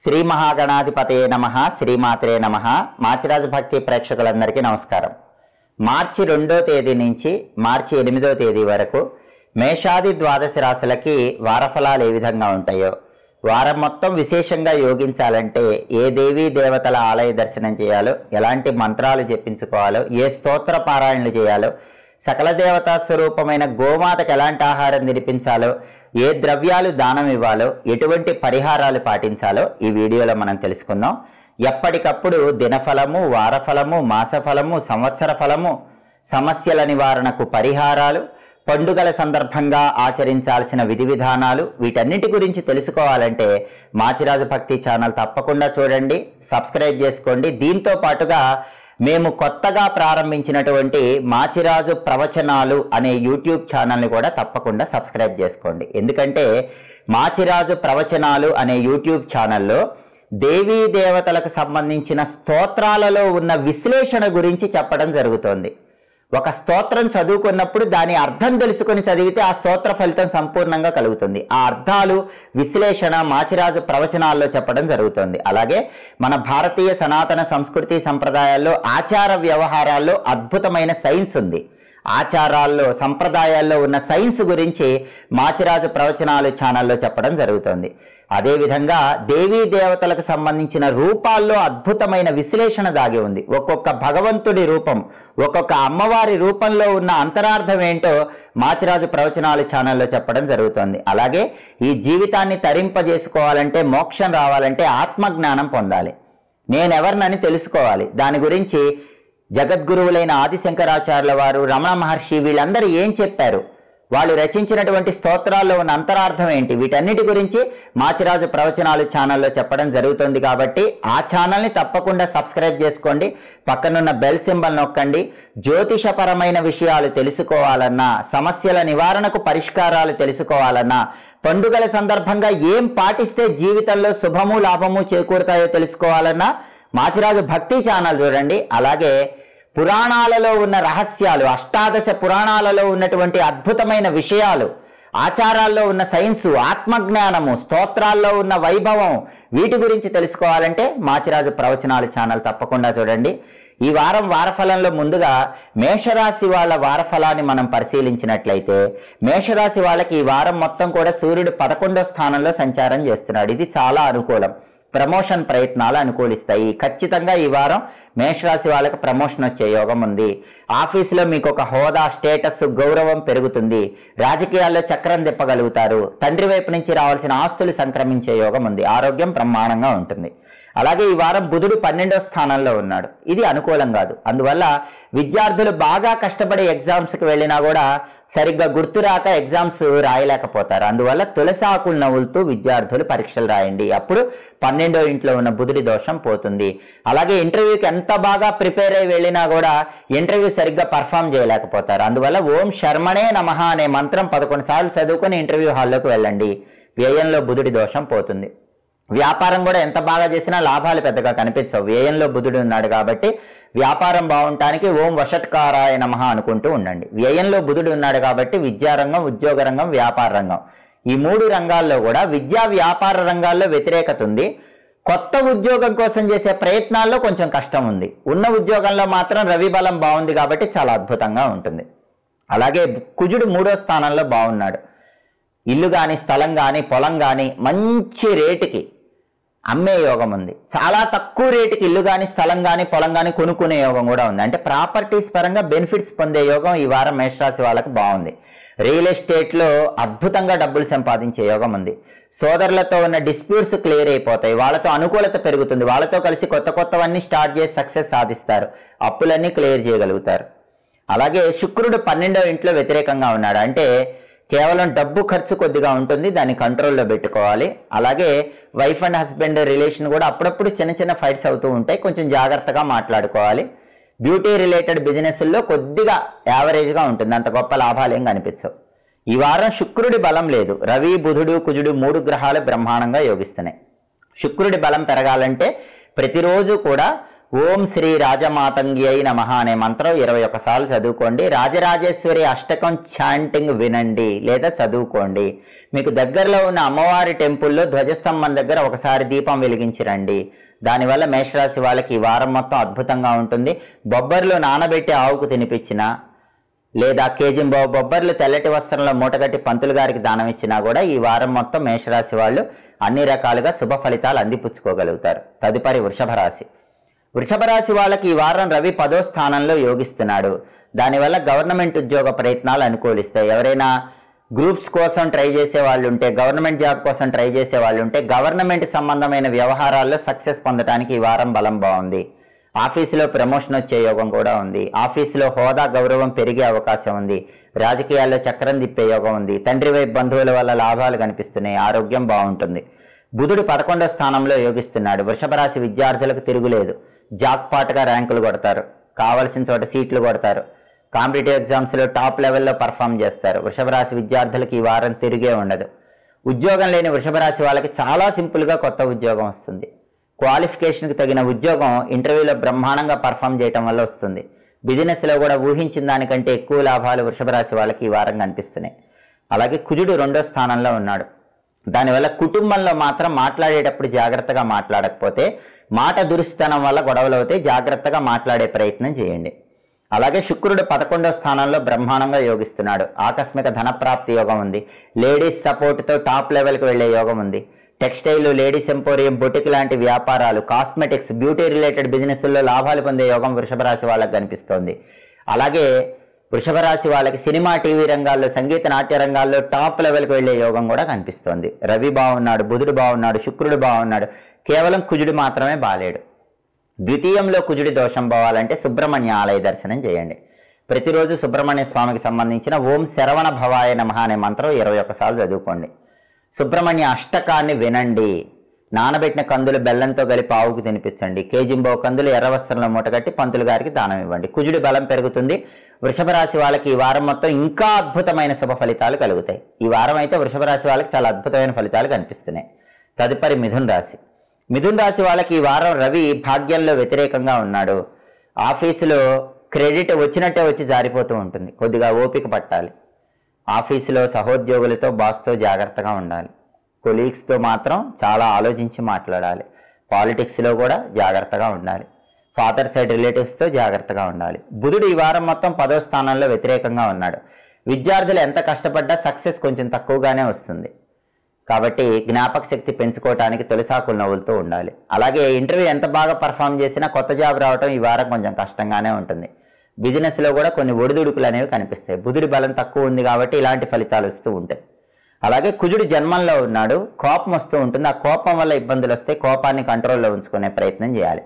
శ్రీ మహాగణాధిపతయే నమః శ్రీమాత్రే నమః మాచిరాజు భక్తి ప్రేక్షకులందరికీ నమస్కారం. మార్చి 2వ తేదీ నుంచి మార్చి 8వ తేదీ వరకు మేషాది ద్వాదశ రాశులకి వారఫలాలు ఏ విధంగా ఉంటాయో, వారం మొత్తం విశేషంగా యోగించాలంటే ఏ దేవీ దేవతల ఆలయ దర్శనం చేయాలో, ఎలాంటి మంత్రాలు జపించుకోవాలో, ఏ స్తోత్ర పారాయణలు చేయాలో, సకల దేవతా స్వరూపమైన గోమాతకు ఎలాంటి ఆహారం తినిపించాలో, ఏ ద్రవ్యాలు దానం ఇవ్వాలో, ఎటువంటి పరిహారాలు పాటించాలో ఈ వీడియోలో మనం తెలుసుకుందాం. ఎప్పటికప్పుడు దినఫలము, వారఫలము, మాసఫలము, సంవత్సర ఫలము, సమస్యల నివారణకు పరిహారాలు, పండుగల సందర్భంగా ఆచరించాల్సిన విధి విధానాలు, వీటన్నిటి గురించి తెలుసుకోవాలంటే మాచిరాజు భక్తి ఛానల్ తప్పకుండా చూడండి, సబ్స్క్రైబ్ చేసుకోండి. దీంతో పాటుగా మేము కొత్తగా ప్రారంభించినటువంటి మాచిరాజు ప్రవచనాలు అనే యూట్యూబ్ ఛానల్ని కూడా తప్పకుండా సబ్స్క్రైబ్ చేసుకోండి. ఎందుకంటే మాచిరాజు ప్రవచనాలు అనే యూట్యూబ్ ఛానల్లో దేవీ దేవతలకు సంబంధించిన స్తోత్రాలలో ఉన్న విశ్లేషణ గురించి చెప్పడం జరుగుతోంది. ఒక స్తోత్రం చదువుకున్నప్పుడు దాని అర్థం తెలుసుకొని చదివితే ఆ స్తోత్ర ఫలితం సంపూర్ణంగా కలుగుతుంది. ఆ అర్థాలు విశ్లేషణ మాచిరాజు ప్రవచనాల్లో చెప్పడం జరుగుతుంది. అలాగే మన భారతీయ సనాతన సంస్కృతి సంప్రదాయాల్లో ఆచార వ్యవహారాల్లో అద్భుతమైన సైన్స్ ఉంది. ఆచారాల్లో సంప్రదాయాల్లో ఉన్న సైన్స్ గురించి మాచిరాజు ప్రవచనాలు ఛానల్లో చెప్పడం జరుగుతుంది. అదేవిధంగా దేవీ దేవతలకు సంబంధించిన రూపాల్లో అద్భుతమైన విశ్లేషణ దాగి ఉంది. ఒక్కొక్క భగవంతుడి రూపం, ఒక్కొక్క అమ్మవారి రూపంలో ఉన్న అంతరార్థం ఏంటో మాచిరాజు ప్రవచనాలు ఛానల్లో చెప్పడం జరుగుతుంది. అలాగే ఈ జీవితాన్ని తరింపజేసుకోవాలంటే, మోక్షం రావాలంటే ఆత్మజ్ఞానం పొందాలి, నేనెవరినని తెలుసుకోవాలి. దాని గురించి జగద్గురువులైన ఆదిశంకరాచార్యుల వారు, రమణ మహర్షి వీళ్ళందరూ ఏం చెప్పారు, వాళ్ళు రచించినటువంటి స్తోత్రాల్లో ఉన్న అంతరార్థం ఏంటి, వీటన్నిటి గురించి మాచిరాజు ప్రవచనాలు ఛానల్లో చెప్పడం జరుగుతుంది. కాబట్టి ఆ ఛానల్ని తప్పకుండా సబ్స్క్రైబ్ చేసుకోండి, పక్కనున్న బెల్ సింబల్ నొక్కండి. జ్యోతిషపరమైన విషయాలు తెలుసుకోవాలన్నా, సమస్యల నివారణకు పరిష్కారాలు తెలుసుకోవాలన్నా, పండుగల సందర్భంగా ఏం పాటిస్తే జీవితంలో శుభము లాభము చేకూరుతాయో తెలుసుకోవాలన్నా మాచిరాజు భక్తి ఛానల్ చూడండి. అలాగే పురాణాలలో ఉన్న రహస్యాలు, అష్టాదశ పురాణాలలో ఉన్నటువంటి అద్భుతమైన విషయాలు, ఆచారాల్లో ఉన్న సైన్సు, ఆత్మజ్ఞానము, స్తోత్రాల్లో ఉన్న వైభవం, వీటి గురించి తెలుసుకోవాలంటే మాచిరాజు ప్రవచనాలు ఛానల్ తప్పకుండా చూడండి. ఈ వారం వారఫలంలో ముందుగా మేషరాశి వాళ్ళ వారఫలాన్ని మనం పరిశీలించినట్లయితే, మేషరాశి వాళ్ళకి ఈ వారం మొత్తం కూడా సూర్యుడు 11వ స్థానంలో సంచారం చేస్తున్నాడు. ఇది చాలా అనుకూలం. ప్రమోషన్ ప్రయత్నాలు అనుకూలిస్తాయి. ఖచ్చితంగా ఈ వారం మేషరాశి వాళ్ళకి ప్రమోషన్ వచ్చే యోగం ఉంది. ఆఫీసులో మీకు ఒక హోదా, స్టేటస్, గౌరవం పెరుగుతుంది. రాజకీయాల్లో చక్రం తిప్పగలుగుతారు. తండ్రి వైపు నుంచి రావాల్సిన ఆస్తులు సంక్రమించే యోగం ఉంది. ఆరోగ్యం బ్రహ్మాండంగా ఉంటుంది. అలాగే ఈ వారం బుధుడు 12వ స్థానంలో ఉన్నాడు. ఇది అనుకూలం కాదు. అందువల్ల విద్యార్థులు బాగా కష్టపడి ఎగ్జామ్స్కి వెళ్ళినా కూడా సరిగ్గా గుర్తురాక ఎగ్జామ్స్ రాయలేకపోతారు. అందువల్ల తులసాకులు నవ్వులుతూ విద్యార్థులు పరీక్షలు రాయండి. అప్పుడు 12వ ఇంట్లో ఉన్న బుధుడి దోషం పోతుంది. అలాగే ఇంటర్వ్యూకి ఎంత బాగా ప్రిపేర్ అయి వెళ్ళినా కూడా ఇంటర్వ్యూ సరిగ్గా పర్ఫామ్ చేయలేకపోతారు. అందువల్ల ఓం శర్మణే నమః అనే మంత్రం 11 సార్లు చదువుకొని ఇంటర్వ్యూ హాల్లోకి వెళ్ళండి. వ్యయంలో బుధుడి దోషం పోతుంది. వ్యాపారం కూడా ఎంత బాగా చేసినా లాభాలు పెద్దగా కనిపించవు. వ్యయంలో బుధుడు ఉన్నాడు కాబట్టి వ్యాపారం బాగుంటానికి ఓం వషట్కారాయ నమః అనుకుంటూ ఉండండి. వ్యయంలో బుధుడు ఉన్నాడు కాబట్టి విద్యారంగం, ఉద్యోగ రంగం, వ్యాపార రంగం, ఈ 3 రంగాల్లో కూడా విద్యా వ్యాపార రంగాల్లో వ్యతిరేకత ఉంది. కొత్త ఉద్యోగం కోసం చేసే ప్రయత్నాల్లో కొంచెం కష్టం ఉంది. ఉన్న ఉద్యోగంలో మాత్రం రవి బలం బాగుంది కాబట్టి చాలా అద్భుతంగా ఉంటుంది. అలాగే కుజుడు 3వ స్థానంలో బాగున్నాడు. ఇల్లు కానీ, స్థలం కానీ, పొలం కానీ మంచి రేటుకి అమ్మే యోగం ఉంది. చాలా తక్కువ రేటుకి ఇల్లు కానీ, స్థలం కానీ, పొలం కానీ కొనుక్కునే యోగం కూడా ఉంది. అంటే ప్రాపర్టీస్ పరంగా బెనిఫిట్స్ పొందే యోగం ఈ వారం మేషరాశి వాళ్ళకి బాగుంది. రియల్ ఎస్టేట్లో అద్భుతంగా డబ్బులు సంపాదించే యోగం ఉంది. సోదరులతో ఉన్న డిస్ప్యూట్స్ క్లియర్ అయిపోతాయి. వాళ్ళతో అనుకూలత పెరుగుతుంది. వాళ్ళతో కలిసి కొత్త కొత్తవన్నీ స్టార్ట్ చేసి సక్సెస్ సాధిస్తారు. అప్పులన్నీ క్లియర్ చేయగలుగుతారు. అలాగే శుక్రుడు 12వ ఇంట్లో వ్యతిరేకంగా ఉన్నాడు. అంటే కేవలం డబ్బు ఖర్చు కొద్దిగా ఉంటుంది, దాన్ని కంట్రోల్లో పెట్టుకోవాలి. అలాగే వైఫ్ అండ్ హస్బెండ్ రిలేషన్ కూడా అప్పుడప్పుడు చిన్న చిన్న ఫైట్స్ అవుతూ ఉంటాయి, కొంచెం జాగ్రత్తగా మాట్లాడుకోవాలి. బ్యూటీ రిలేటెడ్ బిజినెస్ల్లో కొద్దిగా యావరేజ్గా ఉంటుంది, అంత గొప్ప లాభాలు ఏం కనిపించవు. ఈ వారం శుక్రుడి బలం లేదు. రవి, బుధుడు, కుజుడు 3 గ్రహాలు బ్రహ్మాండంగా యోగిస్తున్నాయి. శుక్రుడి బలం పెరగాలంటే ప్రతిరోజు కూడా ఓం శ్రీ రాజమాతంగ్యై నమః అనే మంత్రం 21 సార్లు చదువుకోండి. రాజరాజేశ్వరి అష్టకం చాంటింగ్ వినండి లేదా చదువుకోండి. మీకు దగ్గరలో ఉన్న అమ్మవారి టెంపుల్లో ధ్వజస్తంభం దగ్గర ఒకసారి దీపం వెలిగించి రండి. దానివల్ల మేషరాశి వాళ్ళకి ఈ వారం మొత్తం అద్భుతంగా ఉంటుంది. బొబ్బర్లు నానబెట్టి ఆవుకు తినిపించిన లేదా కేజింబో బొబ్బర్లు తెల్లటి వస్త్రంలో మూటగట్టి పంతులు గారికి దానం ఇచ్చినా కూడా ఈ వారం మొత్తం మేషరాశి వాళ్ళు అన్ని రకాలుగా శుభ ఫలితాలు అందిపుచ్చుకోగలుగుతారు. తదుపరి వృషభ రాశి. వృషభ రాశి వాళ్ళకి ఈ వారం రవి 10వ స్థానంలో యోగిస్తున్నాడు. దానివల్ల గవర్నమెంట్ ఉద్యోగ ప్రయత్నాలు అనుకూలిస్తాయి. ఎవరైనా గ్రూప్స్ కోసం ట్రై చేసే వాళ్ళు ఉంటే, గవర్నమెంట్ జాబ్ కోసం ట్రై చేసే వాళ్ళు ఉంటే గవర్నమెంట్ సంబంధమైన వ్యవహారాల్లో సక్సెస్ పొందడానికి ఈ వారం బలం బాగుంది. ఆఫీసులో ప్రమోషన్ వచ్చే యోగం కూడా ఉంది. ఆఫీసులో హోదా గౌరవం పెరిగే అవకాశం ఉంది. రాజకీయాల్లో చక్రం తిప్పే యోగం ఉంది. తండ్రి వైపు బంధువుల వల్ల లాభాలు కనిపిస్తున్నాయి. ఆరోగ్యం బాగుంటుంది. బుధుడు 11వ స్థానంలో యోగిస్తున్నాడు. వృషభ రాశి విద్యార్థులకు తిరుగులేదు. జాక్పాట్గా ర్యాంకులు కొడతారు. కావలసిన చోట సీట్లు కొడతారు. కాంపిటేటివ్ ఎగ్జామ్స్లో టాప్ లెవెల్లో పర్ఫామ్ చేస్తారు. వృషభ రాశి విద్యార్థులకు ఈ వారం తిరిగే ఉండదు. ఉద్యోగం లేని వృషభ రాశి వాళ్ళకి చాలా సింపుల్గా కొత్త ఉద్యోగం వస్తుంది. క్వాలిఫికేషన్కి తగిన ఉద్యోగం ఇంటర్వ్యూలో బ్రహ్మాండంగా పర్ఫామ్ చేయటం వల్ల వస్తుంది. బిజినెస్లో కూడా ఊహించిన దానికంటే ఎక్కువ లాభాలు వృషభ రాశి వాళ్ళకి ఈ వారం కనిపిస్తున్నాయి. అలాగే కుజుడు 2వ స్థానంలో ఉన్నాడు. దానివల్ల కుటుంబంలో మాత్రం మాట్లాడేటప్పుడు జాగ్రత్తగా మాట్లాడకపోతే మాట దురుస్తనం వల్ల గొడవలు అవుతాయి. జాగ్రత్తగా మాట్లాడే ప్రయత్నం చేయండి. అలాగే శుక్రుడు 11వ స్థానంలో బ్రహ్మాండంగా యోగిస్తున్నాడు. ఆకస్మిక ధనప్రాప్తి యోగం ఉంది. లేడీస్ సపోర్ట్తో టాప్ లెవెల్కి వెళ్లే యోగం ఉంది. టెక్స్టైల్, లేడీస్ ఎంపోరియం, బొటిక్ లాంటి వ్యాపారాలు, కాస్మెటిక్స్, బ్యూటీ రిలేటెడ్ బిజినెస్ల్లో లాభాలు పొందే యోగం వృషభ రాశి వాళ్ళకి కనిపిస్తోంది. అలాగే వృషభ రాశి వాళ్ళకి సినిమా, టీవీ రంగాల్లో, సంగీత, నాట్య రంగాల్లో టాప్ లెవెల్కి వెళ్లే యోగం కూడా కనిపిస్తోంది. రవి బాగున్నాడు, బుధుడు బాగున్నాడు, శుక్రుడు బాగున్నాడు. కేవలం కుజుడు మాత్రమే బాలేడు. ద్వితీయంలో కుజుడి దోషం పోవాలంటే సుబ్రహ్మణ్య ఆలయ దర్శనం చేయండి. ప్రతిరోజు సుబ్రహ్మణ్య స్వామికి సంబంధించిన ఓం శరవణ భవాయ నమః అనే మంత్రం 21 సార్లు చదువుకోండి. సుబ్రహ్మణ్య అష్టకాన్ని వినండి. నానబెట్టిన కందులు బెల్లంతో కలిపి ఆవుకు తినిపించండి. కేజింబో కందులు ఎర్ర వస్త్రంలో మూటగట్టి పంతులు గారికి దానం ఇవ్వండి. కుజుడి బలం పెరుగుతుంది. వృషభ రాశి వాళ్ళకి ఈ వారం మొత్తం ఇంకా అద్భుతమైన శుభ ఫలితాలు కలుగుతాయి. ఈ వారం అయితే వృషభ రాశి వాళ్ళకి చాలా అద్భుతమైన ఫలితాలు కనిపిస్తున్నాయి. తదుపరి మిథున్ రాశి. మిథున్ రాశి వాళ్ళకి ఈ వారం రవి భాగ్యంలో వ్యతిరేకంగా ఉన్నాడు. ఆఫీసులో క్రెడిట్ వచ్చినట్టే వచ్చి జారిపోతూ ఉంటుంది. కొద్దిగా ఓపిక పట్టాలి. ఆఫీసులో సహోద్యోగులతో, బాస్తో జాగ్రత్తగా ఉండాలి. కొలీగ్స్తో మాత్రం చాలా ఆలోచించి మాట్లాడాలి. పాలిటిక్స్లో కూడా జాగ్రత్తగా ఉండాలి. ఫాదర్ సైడ్ రిలేటివ్స్తో జాగ్రత్తగా ఉండాలి. బుధుడు ఈ వారం మొత్తం 10వ స్థానంలో వ్యతిరేకంగా ఉన్నాడు. విద్యార్థులు ఎంత కష్టపడ్డా సక్సెస్ కొంచెం తక్కువగానే వస్తుంది. కాబట్టి జ్ఞాపక శక్తి పెంచుకోవడానికి తొలిసాకులు నవ్వులతో ఉండాలి. అలాగే ఇంటర్వ్యూ ఎంత బాగా పర్ఫామ్ చేసినా కొత్త జాబ్ రావడం ఈ వారం కొంచెం కష్టంగానే ఉంటుంది. బిజినెస్లో కూడా కొన్ని ఒడిదుడుకులు అనేవి కనిపిస్తాయి. బుధుడి బలం తక్కువ ఉంది కాబట్టి ఇలాంటి ఫలితాలు వస్తూ ఉంటాయి. అలాగే కుజుడు జన్మంలో ఉన్నాడు. కోపం వస్తూ ఉంటుంది. ఆ కోపం వల్ల ఇబ్బందులు వస్తాయి. కోపాన్ని కంట్రోల్లో ఉంచుకునే ప్రయత్నం చేయాలి.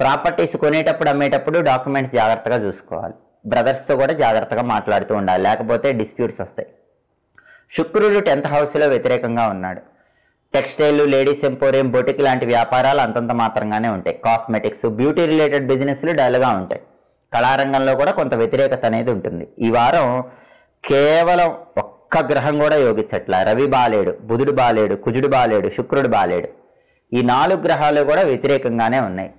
ప్రాపర్టీస్ కొనేటప్పుడు, అమ్మేటప్పుడు డాక్యుమెంట్స్ జాగ్రత్తగా చూసుకోవాలి. బ్రదర్స్తో కూడా జాగ్రత్తగా మాట్లాడుతూ ఉండాలి, లేకపోతే డిస్ప్యూట్స్ వస్తాయి. శుక్రుడు 10th హౌస్లో వ్యతిరేకంగా ఉన్నాడు. టెక్స్టైల్, లేడీస్ ఎంపోరియం, బొటిక్ లాంటి వ్యాపారాలు అంతంత మాత్రంగానే ఉంటాయి. కాస్మెటిక్స్, బ్యూటీ రిలేటెడ్ బిజినెస్లు డల్గా ఉంటాయి. కళారంగంలో కూడా కొంత వ్యతిరేకత అనేది ఉంటుంది. ఈ వారం కేవలం ఒక్క గ్రహం కూడా యోగించట్ల. రవి బాలేడు, బుధుడు బాలేడు, కుజుడు బాలేడు, శుక్రుడు బాలేడు. ఈ 4 గ్రహాలు కూడా వ్యతిరేకంగానే ఉన్నాయి.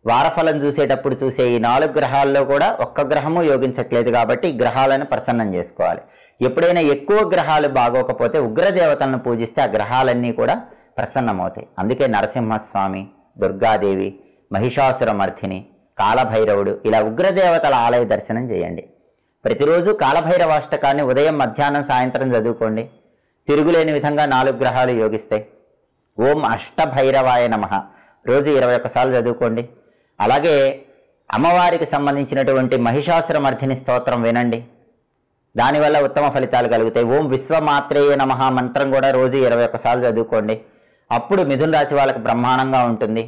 వారఫలం చూసేటప్పుడు చూసే ఈ 4 గ్రహాల్లో కూడా ఒక్క గ్రహము యోగించట్లేదు. కాబట్టి ఈ గ్రహాలను ప్రసన్నం చేసుకోవాలి. ఎప్పుడైనా ఎక్కువ గ్రహాలు బాగోకపోతే ఉగ్రదేవతలను పూజిస్తే ఆ గ్రహాలన్నీ కూడా ప్రసన్నమవుతాయి. అందుకే నరసింహస్వామి, దుర్గాదేవి, మహిషాసురమర్ధిని, కాలభైరవుడు ఇలా ఉగ్రదేవతల ఆలయ దర్శనం చేయండి. ప్రతిరోజు కాలభైరవాష్టకాన్ని ఉదయం, మధ్యాహ్నం, సాయంత్రం చదువుకోండి. తిరుగులేని విధంగా 4 గ్రహాలు యోగిస్తాయి. ఓం అష్టభైరవాయ నమః రోజు 21 సార్లు చదువుకోండి. అలాగే అమ్మవారికి సంబంధించినటువంటి మహిషాసురమర్ధిని స్తోత్రం వినండి. దానివల్ల ఉత్తమ ఫలితాలు కలుగుతాయి. ఓం విశ్వమాత్రేయ నమః మంత్రం కూడా రోజు 21 సార్లు చదువుకోండి. అప్పుడు మిథున రాశి వాళ్ళకి బ్రహ్మాండంగా ఉంటుంది.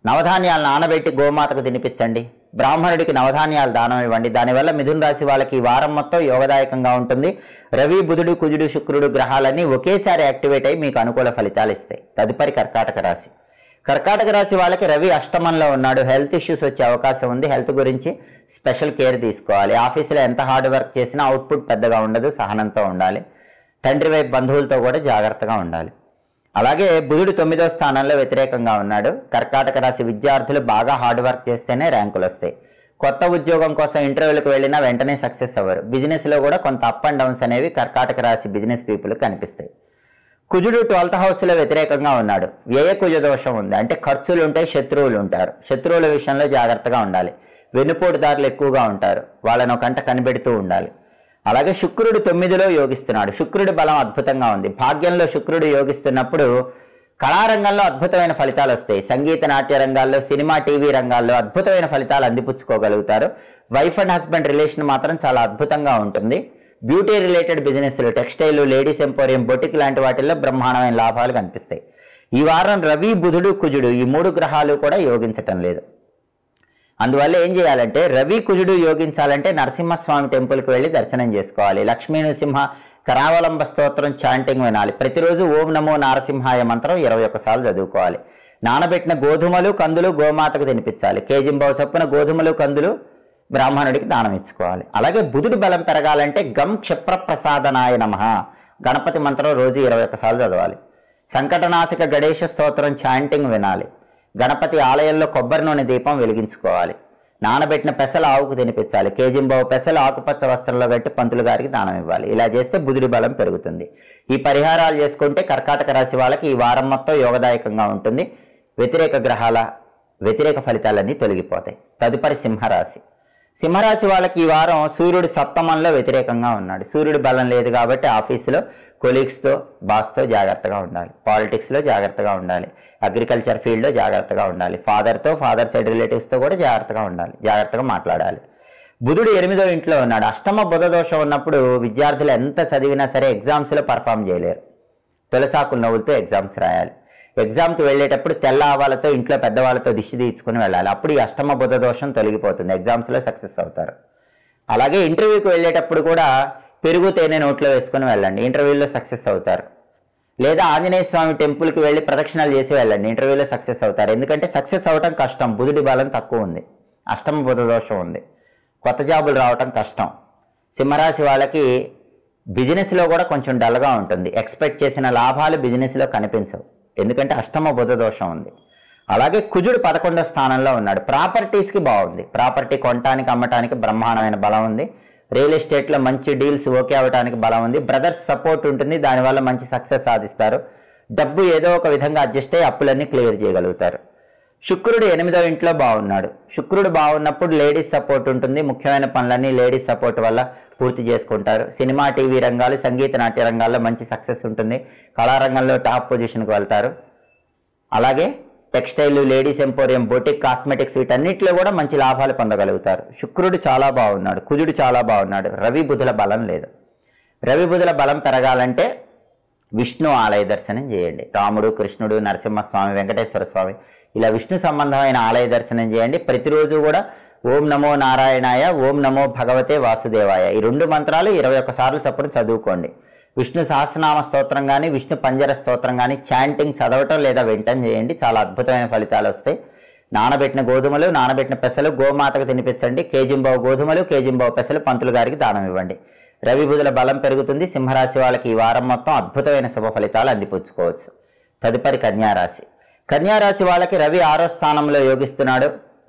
నవధాన్యాలు నానబెట్టి గోమాతకు తినిపించండి. బ్రాహ్మణుడికి నవధాన్యాలు దానం ఇవ్వండి. దానివల్ల మిథున రాశి వాళ్ళకి ఈ వారం మొత్తం యోగదాయకంగా ఉంటుంది. రవి, బుధుడు, కుజుడు, శుక్రుడు గ్రహాలన్నీ ఒకేసారి యాక్టివేట్ అయ్యి మీకు అనుకూల ఫలితాలు ఇస్తాయి. తదుపరి కర్కాటక రాశి. కర్కాటక రాశి వాళ్ళకి రవి అష్టమంలో ఉన్నాడు. హెల్త్ ఇష్యూస్ వచ్చే అవకాశం ఉంది. హెల్త్ గురించి స్పెషల్ కేర్ తీసుకోవాలి. ఆఫీసులో ఎంత హార్డ్ వర్క్ చేసినా అవుట్పుట్ పెద్దగా ఉండదు. సహనంతో ఉండాలి. తండ్రి వైపు బంధువులతో కూడా జాగ్రత్తగా ఉండాలి. అలాగే బుధుడు 9వ స్థానంలో వ్యతిరేకంగా ఉన్నాడు. కర్కాటక రాశి విద్యార్థులు బాగా హార్డ్ వర్క్ చేస్తేనే ర్యాంకులు వస్తాయి. కొత్త ఉద్యోగం కోసం ఇంటర్వ్యూలకు వెళ్ళినా వెంటనే సక్సెస్ అవ్వరు. బిజినెస్లో కూడా కొంత అప్ అండ్ డౌన్స్ అనేవి కర్కాటక రాశి బిజినెస్ పీపుల్ కనిపిస్తాయి. కుజుడు 12th హౌస్లో వ్యతిరేకంగా ఉన్నాడు. వ్యయ కుజ దోషం ఉంది, అంటే ఖర్చులు ఉంటాయి, శత్రువులు ఉంటారు. శత్రువుల విషయంలో జాగ్రత్తగా ఉండాలి. వెన్నుపోటుదారులు ఎక్కువగా ఉంటారు, వాళ్ళని ఒక కంట కనిపెడుతూ ఉండాలి. అలాగే శుక్రుడు 9లో యోగిస్తున్నాడు. శుక్రుడి బలం అద్భుతంగా ఉంది. భాగ్యంలో శుక్రుడు యోగిస్తున్నప్పుడు కళారంగంలో అద్భుతమైన ఫలితాలు వస్తాయి. సంగీత నాట్య రంగాల్లో, సినిమా టీవీ రంగాల్లో అద్భుతమైన ఫలితాలు అందిపుచ్చుకోగలుగుతారు. వైఫ్ అండ్ హస్బెండ్ రిలేషన్ మాత్రం చాలా అద్భుతంగా ఉంటుంది. బ్యూటీ రిలేటెడ్ బిజినెస్లు, టెక్స్టైల్, లేడీస్ ఎంపోరియం, బొటిక్ లాంటి వాటిల్లో బ్రహ్మాండమైన లాభాలు కనిపిస్తాయి. ఈ వారం రవి, బుధుడు, కుజుడు ఈ 3 గ్రహాలు కూడా యోగించటం లేదు. అందువల్ల ఏం చేయాలంటే, రవి కుజుడు యోగించాలంటే నరసింహస్వామి టెంపుల్కి వెళ్ళి దర్శనం చేసుకోవాలి. లక్ష్మీ నృసింహ కరావలంబ స్తోత్రం చాంటింగ్ వినాలి. ప్రతిరోజు ఓం నమో నారసింహాయ మంత్రం 21 సార్లు చదువుకోవాలి. నానబెట్టిన గోధుమలు, కందులు గోమాతకు తినిపించాలి. కేజింబావు చొప్పున గోధుమలు, కందులు బ్రాహ్మణుడికి దానం ఇచ్చుకోవాలి. అలాగే బుధుడి బలం పెరగాలంటే గం క్షిప్ర ప్రసాదనాయ నమః గణపతి మంత్రం రోజు 21 సార్లు చదవాలి. సంకటనాశక గణేష స్తోత్రం చాంటింగ్ వినాలి. గణపతి ఆలయంలో కొబ్బరి నూనె దీపం వెలిగించుకోవాలి. నానబెట్టిన పెసలు ఆవుకు తినిపించాలి. కేజింబావు పెసలు ఆకుపచ్చ వస్త్రంలో కట్టి పంతులు గారికి దానం ఇవ్వాలి. ఇలా చేస్తే బుధుడి బలం పెరుగుతుంది. ఈ పరిహారాలు చేసుకుంటే కర్కాటక రాశి వాళ్ళకి ఈ వారం మొత్తం యోగదాయకంగా ఉంటుంది. వ్యతిరేక గ్రహాల వ్యతిరేక ఫలితాలన్నీ తొలగిపోతాయి. తదుపరి సింహరాశి. సింహరాశి వాళ్ళకి ఈ వారం సూర్యుడు సప్తమంలో వ్యతిరేకంగా ఉన్నాడు. సూర్యుడు బలం లేదు కాబట్టి ఆఫీసులో కొలీగ్స్తో, బాస్తో జాగ్రత్తగా ఉండాలి. పాలిటిక్స్లో జాగ్రత్తగా ఉండాలి. అగ్రికల్చర్ ఫీల్డ్లో జాగ్రత్తగా ఉండాలి. ఫాదర్ సైడ్ రిలేటివ్స్తో కూడా జాగ్రత్తగా ఉండాలి. జాగ్రత్తగా మాట్లాడాలి. బుధుడు 8వ ఇంట్లో ఉన్నాడు. అష్టమ బుధ దోషం ఉన్నప్పుడు విద్యార్థులు ఎంత చదివినా సరే ఎగ్జామ్స్లో పర్ఫామ్ చేయలేరు. తులసాకులు నవ్వులతో ఎగ్జామ్స్ రాయాలి. ఎగ్జామ్కి వెళ్ళేటప్పుడు తెల్ల ఆవాలతో ఇంట్లో పెద్దవాళ్ళతో దిష్టి తీర్చుకుని వెళ్ళాలి. అప్పుడు ఈ అష్టమ బుధ దోషం తొలగిపోతుంది. ఎగ్జామ్స్లో సక్సెస్ అవుతారు. అలాగే ఇంటర్వ్యూకి వెళ్ళేటప్పుడు కూడా పెరుగు తేనె నోట్లో వేసుకుని వెళ్ళండి. ఇంటర్వ్యూలో సక్సెస్ అవుతారు. లేదా ఆంజనేయ స్వామి టెంపుల్కి వెళ్ళి ప్రదక్షిణాలు చేసి వెళ్ళండి. ఇంటర్వ్యూలో సక్సెస్ అవుతారు. ఎందుకంటే సక్సెస్ అవటం కష్టం. బుధుడి బలం తక్కువ ఉంది. అష్టమ బుధ దోషం ఉంది. కొత్త జాబులు రావటం కష్టం. సింహరాశి వాళ్ళకి బిజినెస్లో కూడా కొంచెం డల్గా ఉంటుంది. ఎక్స్పెక్ట్ చేసిన లాభాలు బిజినెస్లో కనిపించవు. ఎందుకంటే అష్టమ బుధ దోషం ఉంది. అలాగే కుజుడు 11వ స్థానంలో ఉన్నాడు. ప్రాపర్టీస్కి బాగుంది. ప్రాపర్టీ కొనటానికి, అమ్మటానికి బ్రహ్మాండమైన బలం ఉంది. రియల్ ఎస్టేట్లో మంచి డీల్స్ ఓకే అవ్వడానికి బలం ఉంది. బ్రదర్స్ సపోర్ట్ ఉంటుంది. దానివల్ల మంచి సక్సెస్ సాధిస్తారు. డబ్బు ఏదో ఒక విధంగా అడ్జస్ట్ అయ్యి అప్పులన్నీ క్లియర్ చేయగలుగుతారు. శుక్రుడు 8వ ఇంట్లో బాగున్నాడు. శుక్రుడు బాగున్నప్పుడు లేడీస్ సపోర్ట్ ఉంటుంది. ముఖ్యమైన పనులన్నీ లేడీస్ సపోర్ట్ వల్ల పూర్తి చేసుకుంటారు. సినిమా టీవీ రంగాలు, సంగీత నాట్య రంగాల్లో మంచి సక్సెస్ ఉంటుంది. కళారంగంలో టాప్ పొజిషన్కి వెళ్తారు. అలాగే textile, ladies emporium, boutique, cosmetics వీటన్నిటిలో కూడా మంచి లాభాలు పొందగలుగుతారు. శుక్రుడు చాలా బాగున్నాడు. కుజుడు చాలా బాగున్నాడు. రవి బుధుల బలం లేదు. రవి బుధుల బలం పెరగాలంటే విష్ణు ఆలయ దర్శనం చేయండి. రాముడు, కృష్ణుడు, నరసింహస్వామి, వెంకటేశ్వర స్వామి ఇలా విష్ణు సంబంధమైన ఆలయ దర్శనం చేయండి. ప్రతిరోజు కూడా ఓం నమో నారాయణాయ, ఓం నమో భగవతే వాసుదేవాయ ఈ 2 మంత్రాలు 21 సార్లు చొప్పున చదువుకోండి. విష్ణు సహస్రనామ స్తోత్రం కానీ, విష్ణు పంజర స్తోత్రం కానీ చాంటింగ్ చదవటం లేదా వింటం చేయండి. చాలా అద్భుతమైన ఫలితాలు వస్తాయి. నానబెట్టిన గోధుమలు, నానబెట్టిన పెసలు గోమాతకు తినిపించండి. కేజింబావు గోధుమలు, కేజింబావు పెసలు పంతులు గారికి దానం ఇవ్వండి. రవి బుధుల బలం పెరుగుతుంది. సింహరాశి వాళ్ళకి ఈ వారం మొత్తం అద్భుతమైన శుభ ఫలితాలు అందిపుచ్చుకోవచ్చు. తదుపరి కన్యారాశి. కన్యారాశి వాళ్ళకి రవి 6వ స్థానంలో యోగిస్తున్నాడు.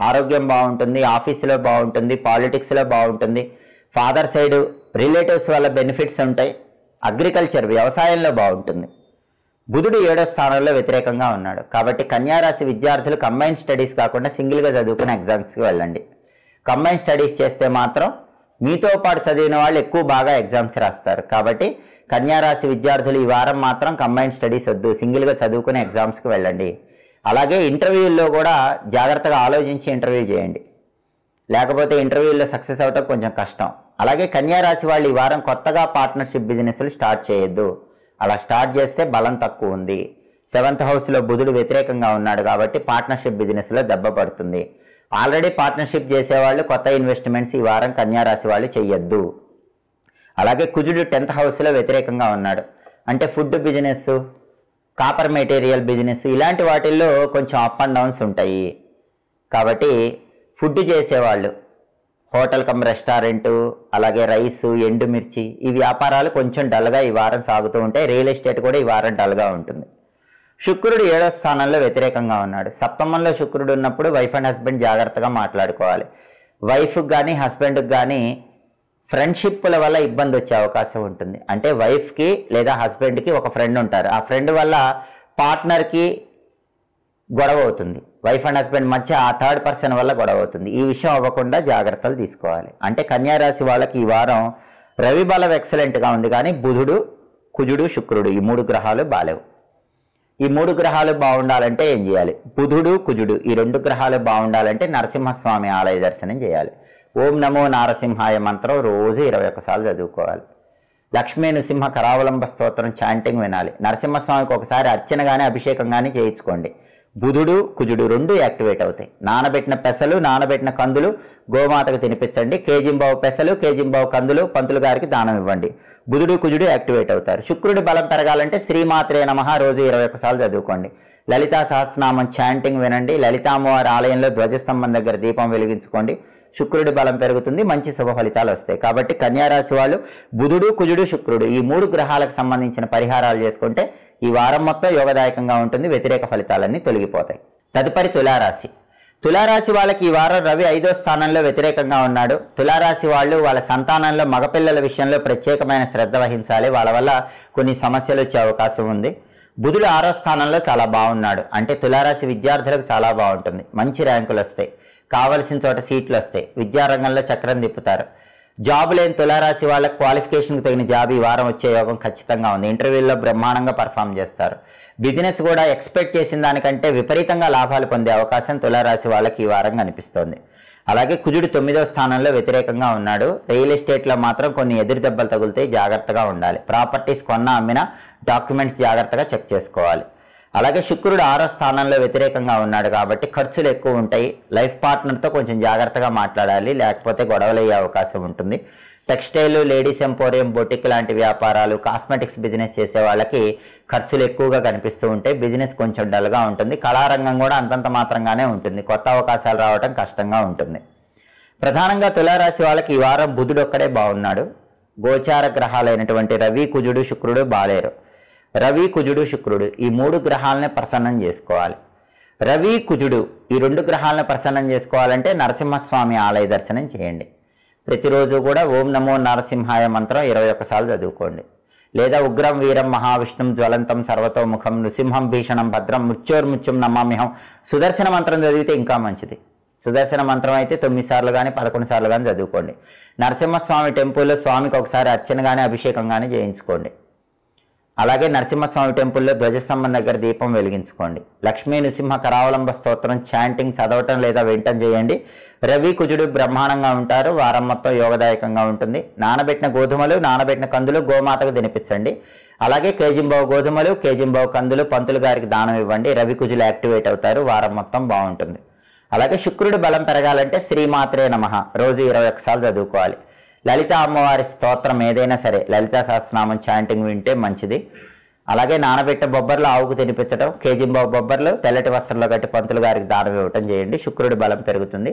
ఆరోగ్యం బాగుంటుంది. ఆఫీసులో బాగుంటుంది. పాలిటిక్స్లో బాగుంటుంది. ఫాదర్ సైడ్ రిలేటివ్స్ వల్ల బెనిఫిట్స్ ఉంటాయి. అగ్రికల్చర్ వ్యవసాయంలో బాగుంటుంది. బుధుడు 7వ స్థానంలో వ్యతిరేకంగా ఉన్నాడు. కాబట్టి కన్యారాశి విద్యార్థులు కంబైన్ స్టడీస్ కాకుండా సింగిల్గా చదువుకుని ఎగ్జామ్స్కి వెళ్ళండి. కంబైన్ స్టడీస్ చేస్తే మాత్రం మీతో పాటు చదివిన వాళ్ళు ఎక్కువ బాగా ఎగ్జామ్స్ రాస్తారు. కాబట్టి కన్యారాశి విద్యార్థులు ఈ వారం మాత్రం కంబైన్ స్టడీస్ వద్దు, సింగిల్గా చదువుకుని ఎగ్జామ్స్కి వెళ్ళండి. అలాగే ఇంటర్వ్యూల్లో కూడా జాగ్రత్తగా ఆలోచించి ఇంటర్వ్యూ చేయండి. లేకపోతే ఇంటర్వ్యూల్లో సక్సెస్ అవటం కొంచెం కష్టం. అలాగే కన్యారాశి వాళ్ళు ఈ వారం కొత్తగా పార్ట్నర్షిప్ బిజినెస్లు స్టార్ట్ చేయొద్దు. అలా స్టార్ట్ చేస్తే బలం తక్కువ ఉంది. 7th హౌస్లో బుధుడు వ్యతిరేకంగా ఉన్నాడు కాబట్టి పార్ట్నర్షిప్ బిజినెస్లో దెబ్బ పడుతుంది. ఆల్రెడీ పార్ట్నర్షిప్ చేసేవాళ్ళు కొత్త ఇన్వెస్ట్మెంట్స్ ఈ వారం కన్యారాశి వాళ్ళు చెయ్యొద్దు. అలాగే కుజుడు 10th హౌస్లో వ్యతిరేకంగా ఉన్నాడు. అంటే food business, copper material business ఇలాంటి వాటిల్లో కొంచెం అప్ అండ్ డౌన్స్ ఉంటాయి. కాబట్టి ఫుడ్ చేసేవాళ్ళు హోటల్ కమ్ రెస్టారెంటు, అలాగే రైసు, ఎండుమిర్చి ఈ వ్యాపారాలు కొంచెం డల్గా ఈ వారం సాగుతూ ఉంటాయి. రియల్ ఎస్టేట్ కూడా ఈ వారం డల్గా ఉంటుంది. శుక్రుడు 7వ స్థానంలో వ్యతిరేకంగా ఉన్నాడు. సప్తమంలో శుక్రుడు ఉన్నప్పుడు వైఫ్ అండ్ హస్బెండ్ జాగ్రత్తగా మాట్లాడుకోవాలి. వైఫ్కి కానీ హస్బెండ్కి కానీ ఫ్రెండ్షిప్ల వల్ల ఇబ్బంది వచ్చే అవకాశం ఉంటుంది. అంటే వైఫ్కి లేదా హస్బెండ్కి ఒక ఫ్రెండ్ ఉంటారు, ఆ ఫ్రెండ్ వల్ల పార్ట్నర్కి గొడవ అవుతుంది. వైఫ్ అండ్ హస్బెండ్ మధ్య ఆ థర్డ్ పర్సన్ వల్ల గొడవ అవుతుంది. ఈ విషయం అవ్వకుండా జాగ్రత్తలు తీసుకోవాలి. అంటే కన్యా రాశి వాళ్ళకి ఈ వారం రవి బలం ఎక్సలెంట్గా ఉంది, కానీ బుధుడు, కుజుడు, శుక్రుడు ఈ 3 గ్రహాలు బాలేవు. ఈ 3 గ్రహాలు బాగుండాలంటే ఏం చేయాలి? బుధుడు, కుజుడు ఈ 2 గ్రహాలు బాగుండాలంటే నరసింహస్వామి ఆలయ దర్శనం చేయాలి. ఓం నమో నారసింహాయ మంత్రం రోజు 21 సార్లు చదువుకోవాలి. లక్ష్మీ నృసింహ కరావలంబ స్తోత్రం చాంటింగ్ వినాలి. నరసింహస్వామికి ఒకసారి అర్చన కానీ అభిషేకం కానీ చేయించుకోండి. బుధుడు, కుజుడు 2 యాక్టివేట్ అవుతాయి. నానబెట్టిన పెసలు, నానబెట్టిన కందులు గోమాతకు తినిపించండి. కేజింబావు పెసలు, కేజింబావు కందులు పంతులు గారికి దానం ఇవ్వండి. బుధుడు, కుజుడు యాక్టివేట్ అవుతారు. శుక్రుడి బలం పెరగాలంటే శ్రీమాత్రే నమః రోజు 21 సార్లు చదువుకోండి. లలితా సహస్రనామం చాంటింగ్ వినండి. లలితామ్మవారి ఆలయంలో ధ్వజస్తంభం దగ్గర దీపం వెలిగించుకోండి. శుక్రుడి బలం పెరుగుతుంది, మంచి శుభ ఫలితాలు వస్తాయి. కాబట్టి కన్యారాశి వాళ్ళు బుధుడు, కుజుడు, శుక్రుడు ఈ 3 గ్రహాలకు సంబంధించిన పరిహారాలు చేసుకుంటే ఈ వారం మొత్తం యోగదాయకంగా ఉంటుంది. వ్యతిరేక ఫలితాలన్నీ తొలగిపోతాయి. తదుపరి తులారాశి. తులారాశి వాళ్ళకి ఈ వారం రవి 5వ స్థానంలో వ్యతిరేకంగా ఉన్నాడు. తులారాశి వాళ్ళు వాళ్ళ సంతానంలో మగపిల్లల విషయంలో ప్రత్యేకమైన శ్రద్ధ వహించాలి. వాళ్ళ వల్ల కొన్ని సమస్యలు వచ్చే అవకాశం ఉంది. బుధుడు 6వ స్థానంలో చాలా బాగున్నాడు. అంటే తులారాశి విద్యార్థులకు చాలా బాగుంటుంది. మంచి ర్యాంకులు వస్తాయి, కావలసిన చోట సీట్లు వస్తాయి, విద్యారంగంలో చక్రం తిప్పుతారు. జాబ్ లేని తులారాశి వాళ్ళకి క్వాలిఫికేషన్కి తగిన జాబ్ ఈ వారం వచ్చే యోగం ఖచ్చితంగా ఉంది. ఇంటర్వ్యూల్లో బ్రహ్మాండంగా పర్ఫామ్ చేస్తారు. బిజినెస్ కూడా ఎక్స్పెక్ట్ చేసిన దానికంటే విపరీతంగా లాభాలు పొందే అవకాశం తులారాశి వాళ్ళకి ఈ వారం కనిపిస్తోంది. అలాగే కుజుడు 9వ స్థానంలో వ్యతిరేకంగా ఉన్నాడు. రియల్ ఎస్టేట్లో మాత్రం కొన్ని ఎదురు దెబ్బలు తగులుతాయి, జాగ్రత్తగా ఉండాలి. ప్రాపర్టీస్ కొన్నా అమ్మినా డాక్యుమెంట్స్ జాగ్రత్తగా చెక్ చేసుకోవాలి. అలాగే శుక్రుడు 6వ స్థానంలో వ్యతిరేకంగా ఉన్నాడు కాబట్టి ఖర్చులు ఎక్కువ ఉంటాయి. లైఫ్ పార్ట్నర్తో కొంచెం జాగ్రత్తగా మాట్లాడాలి, లేకపోతే గొడవలు అయ్యే అవకాశం ఉంటుంది. టెక్స్టైల్, లేడీస్ ఎంపోరియం, బొటిక్ లాంటి వ్యాపారాలు, కాస్మెటిక్స్ బిజినెస్ చేసే వాళ్ళకి ఖర్చులు ఎక్కువగా కనిపిస్తూ ఉంటాయి. బిజినెస్ కొంచెం డల్గా ఉంటుంది. కళారంగం కూడా అంతంత మాత్రంగానే ఉంటుంది. కొత్త అవకాశాలు రావడం కష్టంగా ఉంటుంది. ప్రధానంగా తులారాశి వాళ్ళకి ఈ వారం బుధుడు ఒక్కడే బాగున్నాడు. గోచార గ్రహాలైనటువంటి రవి, కుజుడు, శుక్రుడు బాలేరు. రవి, కుజుడు, శుక్రుడు ఈ 3 గ్రహాలని ప్రసన్నం చేసుకోవాలి. రవి, కుజుడు ఈ 2 గ్రహాలను ప్రసన్నం చేసుకోవాలంటే నరసింహస్వామి ఆలయ దర్శనం చేయండి. ప్రతిరోజు కూడా ఓం నమో నరసింహాయ మంత్రం 21 సార్లు చదువుకోండి. లేదా ఉగ్రం వీరం మహావిష్ణుం జ్వలంతం సర్వతోముఖం నృసింహం భీషణం భద్రం మృత్యోర్ముత్యం నమామ్యహం సుదర్శన మంత్రం చదివితే ఇంకా మంచిది. సుదర్శన మంత్రం అయితే 9 సార్లు కానీ 11 సార్లు కానీ చదువుకోండి. నరసింహస్వామి టెంపుల్లో స్వామికి ఒకసారి అర్చన కానీ అభిషేకం కానీ చేయించుకోండి. అలాగే నరసింహస్వామి టెంపుల్లో ధ్వజస్తంభం దగ్గర దీపం వెలిగించుకోండి. లక్ష్మీ నృసింహ కరావలంబ స్తోత్రం చాంటింగ్ చదవటం లేదా వింటం చేయండి. రవి, కుజుడు బ్రహ్మాండంగా ఉంటారు. వారం మొత్తం యోగదాయకంగా ఉంటుంది. నానబెట్టిన గోధుమలు, నానబెట్టిన కందులు గోమాతకు తినిపించండి. అలాగే కేజింబావు గోధుమలు, కేజింబావు కందులు పంతులు గారికి దానం ఇవ్వండి. రవి, కుజులు యాక్టివేట్ అవుతారు. వారం మొత్తం బాగుంటుంది. అలాగే శుక్రుడి బలం పెరగాలంటే శ్రీమాత్రే నమః రోజు 21 సార్లు చదువుకోవాలి. లలిత అమ్మవారి స్తోత్రం ఏదైనా సరే లలితా సహస్రనామం చాంటింగ్ వింటే మంచిది. అలాగే నానబెట్టే బొబ్బర్లు ఆవుకు తినిపించడం, కేజింబావు బొబ్బర్లు తెల్లటి వస్త్రంలో కట్టి పంతులు గారికి దానం ఇవ్వటం చేయండి. శుక్రుడి బలం పెరుగుతుంది.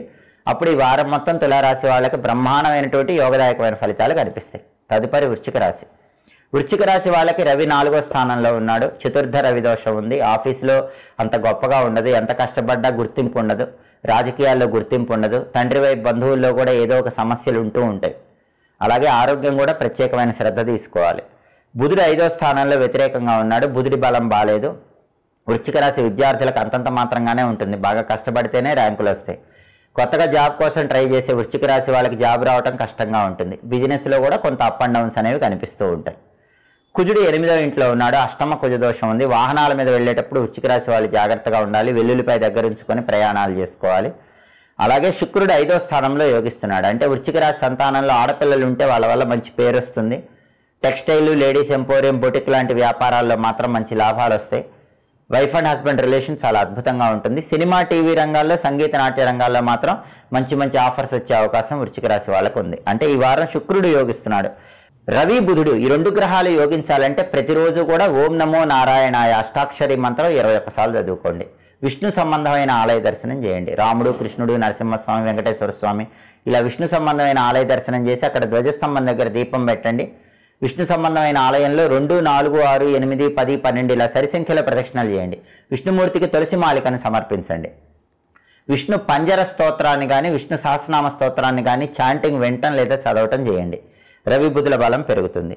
అప్పుడు ఈ వారం మొత్తం తులారాశి వాళ్ళకి బ్రహ్మాండమైనటువంటి యోగదాయకమైన ఫలితాలు కనిపిస్తాయి. తదుపరి వృశ్చిక రాశి. వృశ్చిక రాశి వాళ్ళకి రవి 4వ స్థానంలో ఉన్నాడు. చతుర్థ రవి దోషం ఉంది. ఆఫీసులో అంత గొప్పగా ఉండదు, ఎంత కష్టపడ్డా గుర్తింపు ఉండదు, రాజకీయాల్లో గుర్తింపు ఉండదు, తండ్రి వైపు బంధువుల్లో కూడా ఏదో ఒక సమస్యలు ఉంటూ ఉంటాయి. అలాగే ఆరోగ్యం కూడా ప్రత్యేకమైన శ్రద్ధ తీసుకోవాలి. బుధుడు 5వ స్థానంలో వ్యతిరేకంగా ఉన్నాడు. బుధుడి బలం బాలేదు. వృశ్చిక రాశి విద్యార్థులకు అంతంత మాత్రంగానే ఉంటుంది. బాగా కష్టపడితేనే ర్యాంకులు వస్తాయి. కొత్తగా జాబ్ కోసం ట్రై చేసే వృశ్చిక రాశి వాళ్ళకి జాబ్ రావడం కష్టంగా ఉంటుంది. బిజినెస్లో కూడా కొంత అప్ అండ్ డౌన్స్ అనేవి కనిపిస్తూ ఉంటాయి. కుజుడు 8వ ఇంట్లో ఉన్నాడు. అష్టమ కుజ దోషం ఉంది. వాహనాల మీద వెళ్ళేటప్పుడు వృశ్చిక రాశి వాళ్ళు జాగ్రత్తగా ఉండాలి. వెల్లుల్లిపై దగ్గర ఉంచుకొని ప్రయాణాలు చేసుకోవాలి. అలాగే శుక్రుడు 5వ స్థానంలో యోగిస్తున్నాడు. అంటే వృశ్చిక రాశి సంతానంలో ఆడపిల్లలు ఉంటే వాళ్ళ వల్ల మంచి పేరు వస్తుంది. టెక్స్టైల్, లేడీస్ ఎంపోరియం, బొటిక్ లాంటి వ్యాపారాల్లో మాత్రం మంచి లాభాలు వస్తాయి. వైఫ్ అండ్ హస్బెండ్ రిలేషన్ చాలా అద్భుతంగా ఉంటుంది. సినిమా, టీవీ రంగాల్లో, సంగీత నాట్య రంగాల్లో మాత్రం మంచి మంచి ఆఫర్స్ వచ్చే అవకాశం వృశ్చిక రాశి వాళ్ళకు ఉంది. అంటే ఈ వారం శుక్రుడు యోగిస్తున్నాడు. రవి, బుధుడు ఈ 2 గ్రహాలు యోగించాలంటే ప్రతిరోజు కూడా ఓం నమో నారాయణాయ అష్టాక్షరి మంత్రం 21 సార్లు చదువుకోండి. విష్ణు సంబంధమైన ఆలయ దర్శనం చేయండి. రాముడు, కృష్ణుడు, నరసింహస్వామి, వెంకటేశ్వర స్వామి ఇలా విష్ణు సంబంధమైన ఆలయ దర్శనం చేసి అక్కడ ధ్వజస్తంభం దగ్గర దీపం పెట్టండి. విష్ణు సంబంధమైన ఆలయంలో 2, 4, 6, 8, 10, 12 ఇలా సరి సంఖ్యలో ప్రదక్షిణలు చేయండి. విష్ణుమూర్తికి తులసి మాలికను సమర్పించండి. విష్ణు పంజర స్తోత్రాన్ని కానీ విష్ణు సహస్రనామ స్తోత్రాన్ని కానీ చాంటింగ్ వినటం లేదా చదవటం చేయండి. రవి బుధుల బలం పెరుగుతుంది.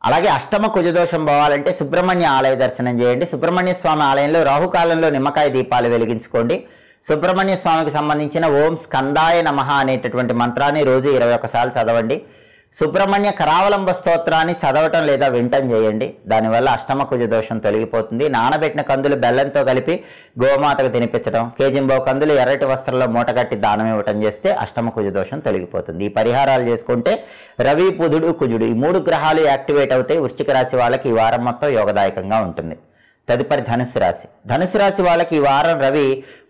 అలాగే అష్టమ కుజదోషం పోవాలంటే సుబ్రహ్మణ్య ఆలయ దర్శనం చేయండి. సుబ్రహ్మణ్య స్వామి ఆలయంలో రాహుకాలంలో నిమ్మకాయ దీపాలు వెలిగించుకోండి. సుబ్రహ్మణ్య స్వామికి సంబంధించిన ఓం స్కందాయ నమః అనేటటువంటి మంత్రాన్ని రోజు 21 సార్లు చదవండి. సుబ్రహ్మణ్య కరావలంబ స్తోత్రాన్ని చదవటం లేదా వింటం చేయండి. దానివల్ల అష్టమ కుజ దోషం తొలగిపోతుంది. నానబెట్టిన కందులు బెల్లంతో కలిపి గోమాతకు తినిపించడం, కేజింబో కందులు ఎర్రటి వస్త్రంలో మూటగట్టి దానం ఇవ్వటం చేస్తే అష్టమ కుజ దోషం తొలగిపోతుంది. ఈ పరిహారాలు చేసుకుంటే రవి, బుధుడు, కుజుడు ఈ 3 గ్రహాలు యాక్టివేట్ అవుతాయి. వృశ్చిక రాశి వాళ్ళకి ఈ వారం మొత్తం యోగదాయకంగా ఉంటుంది. తదుపరి ధనుసు రాశి. ధనుసు రాశి వాళ్ళకి ఈ వారం రవి